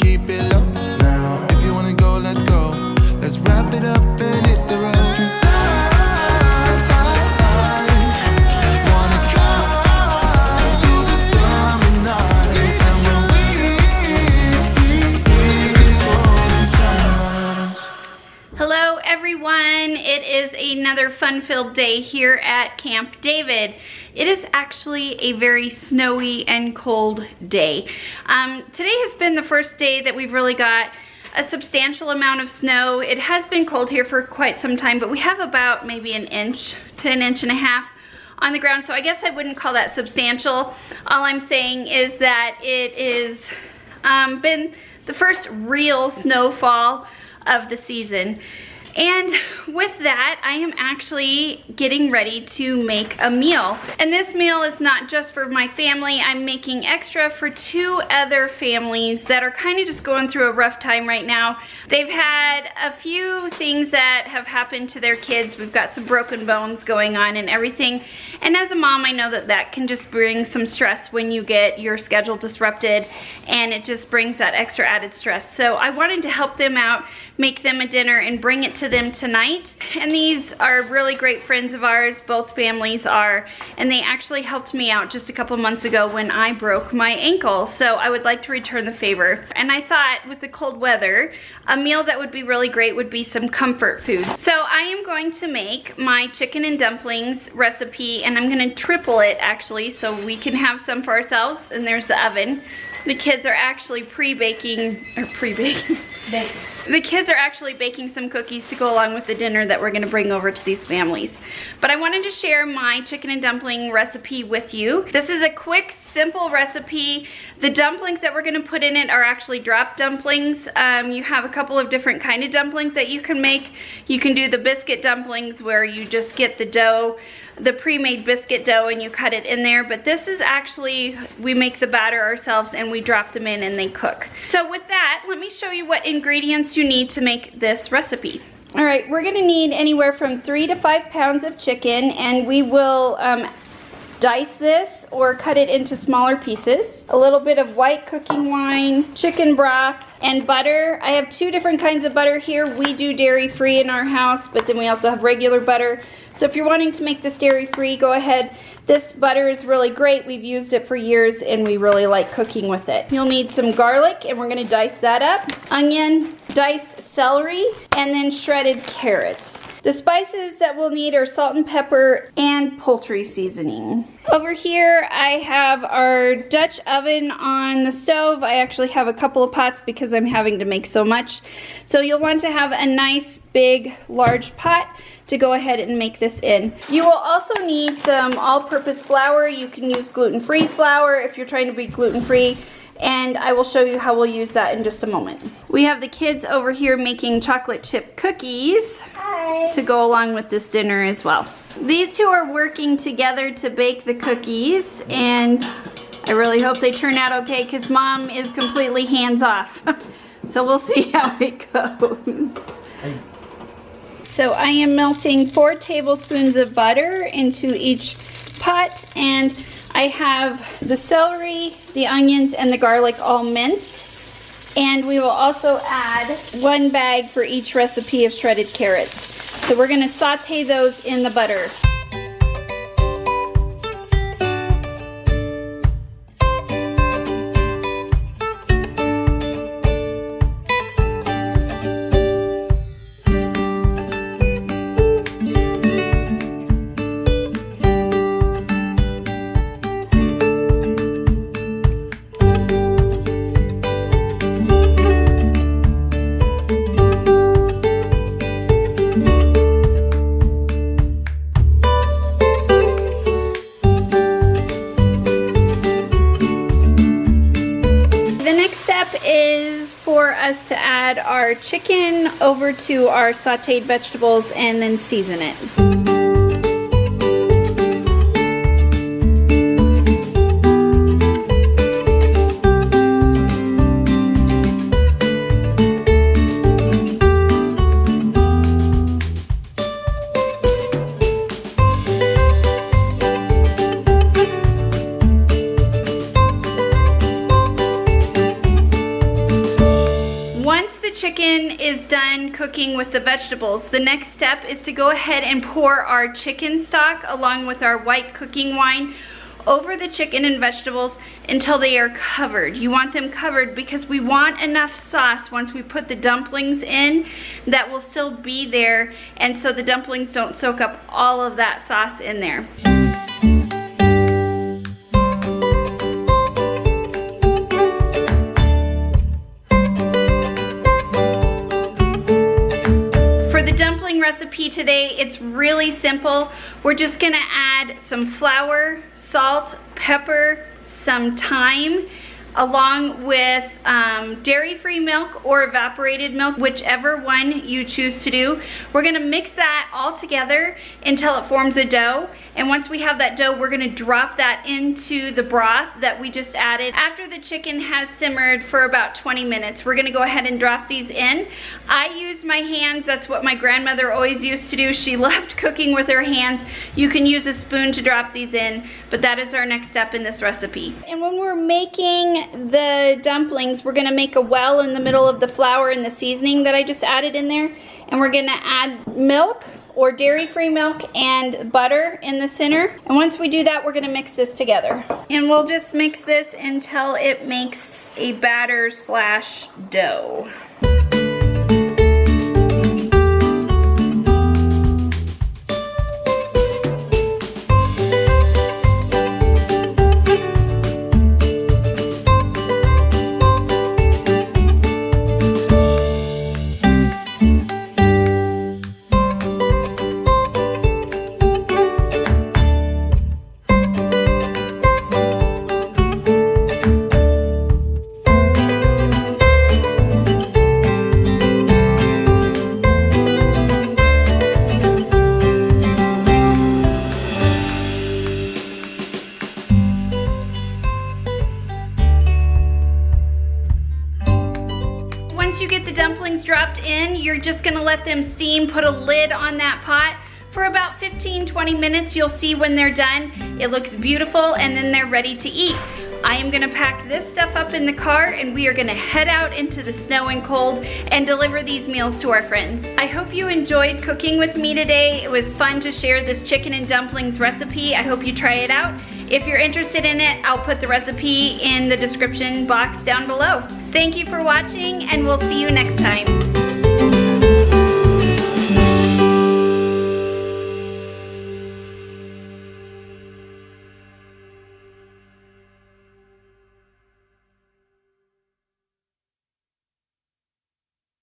keep it low now. If you wanna go, let's go. Let's wrap it up and hit the road. 'Cause I wanna drive through the summer night. And when we Hello everyone, it is another fun-filled day here at Camp David. It is actually a very snowy and cold day. Today has been the first day that we've really got a substantial amount of snow. It has been cold here for quite some time, but we have about maybe an inch to an inch and a half on the ground, so I guess I wouldn't call that substantial. All I'm saying is that it is been the first real snowfall of the season. And with that, I am actually getting ready to make a meal. And this meal is not just for my family. I'm making extra for 2 other families that are kind of just going through a rough time right now. They've had a few things that have happened to their kids. We've got some broken bones going on and everything. And as a mom, I know that that can just bring some stress when you get your schedule disrupted, and it just brings that extra added stress. So I wanted to help them out, make them a dinner, and bring it to them tonight. And these are really great friends of ours, both families are, and they actually helped me out just a couple months ago when I broke my ankle. So I would like to return the favor. And I thought with the cold weather, a meal that would be really great would be some comfort food. So I am going to make my chicken and dumplings recipe, and I'm gonna triple it actually so we can have some for ourselves. And there's the oven. The kids are actually pre-baking. The kids are actually baking some cookies to go along with the dinner that we're gonna bring over to these families. But I wanted to share my chicken and dumpling recipe with you. This is a quick, simple recipe. The dumplings that we're gonna put in it are actually drop dumplings. You have a couple of different kind of dumplings that you can make. You can do the biscuit dumplings where you just get the dough, the pre-made biscuit dough, and you cut it in there. But this is actually, we make the batter ourselves and we drop them in and they cook. So with that, let me show you what ingredients you need to make this recipe. All right, we're gonna need anywhere from 3 to 5 pounds of chicken, and we will dice this or cut it into smaller pieces. A little bit of white cooking wine, chicken broth, and butter. I have 2 different kinds of butter here. We do dairy-free in our house, but then we also have regular butter. So if you're wanting to make this dairy-free, go ahead. This butter is really great. We've used it for years and we really like cooking with it. You'll need some garlic, and we're gonna dice that up. Onion, diced celery, and then shredded carrots. The spices that we'll need are salt and pepper and poultry seasoning. Over here I have our Dutch oven on the stove. I actually have a couple of pots because I'm having to make so much. So you'll want to have a nice big large pot to go ahead and make this in. You will also need some all-purpose flour. You can use gluten-free flour if you're trying to be gluten-free, and I will show you how we'll use that in just a moment. We have the kids over here making chocolate chip cookies. Hi. To go along with this dinner as well. These 2 are working together to bake the cookies, and I really hope they turn out okay because Mom is completely hands-off. So we'll see how it goes. So I am melting 4 tablespoons of butter into each pot, and I have the celery, the onions, and the garlic all minced. And we will also add 1 bag for each recipe of shredded carrots. So we're gonna saute those in the butter. Is for us to add our chicken over to our sauteed vegetables and then season it. chicken is done cooking with the vegetables, the next step is to go ahead and pour our chicken stock along with our white cooking wine over the chicken and vegetables until they are covered. You want them covered because we want enough sauce once we put the dumplings in that will still be there, and so the dumplings don't soak up all of that sauce in there. For the dumpling recipe today, it's really simple. We're just gonna add some flour, salt, pepper, some thyme, along with dairy-free milk or evaporated milk, whichever one you choose to do. We're gonna mix that all together until it forms a dough. And once we have that dough, we're gonna drop that into the broth that we just added. After the chicken has simmered for about 20 minutes, we're gonna go ahead and drop these in. I use my hands. That's what my grandmother always used to do. She loved cooking with her hands. You can use a spoon to drop these in, but that is our next step in this recipe. And when we're making the dumplings, we're gonna make a well in the middle of the flour and the seasoning that I just added in there, and we're gonna add milk or dairy-free milk and butter in the center. And once we do that, we're gonna mix this together. And we'll just mix this until it makes a batter slash dough. Once you get the dumplings dropped in, you're just gonna let them steam, put a lid on that pot for about 15-20 minutes. You'll see when they're done, it looks beautiful, and then they're ready to eat. I am gonna pack this stuff up in the car, and we are gonna head out into the snow and cold and deliver these meals to our friends. I hope you enjoyed cooking with me today. It was fun to share this chicken and dumplings recipe. I hope you try it out. If you're interested in it, I'll put the recipe in the description box down below. Thank you for watching, and we'll see you next time.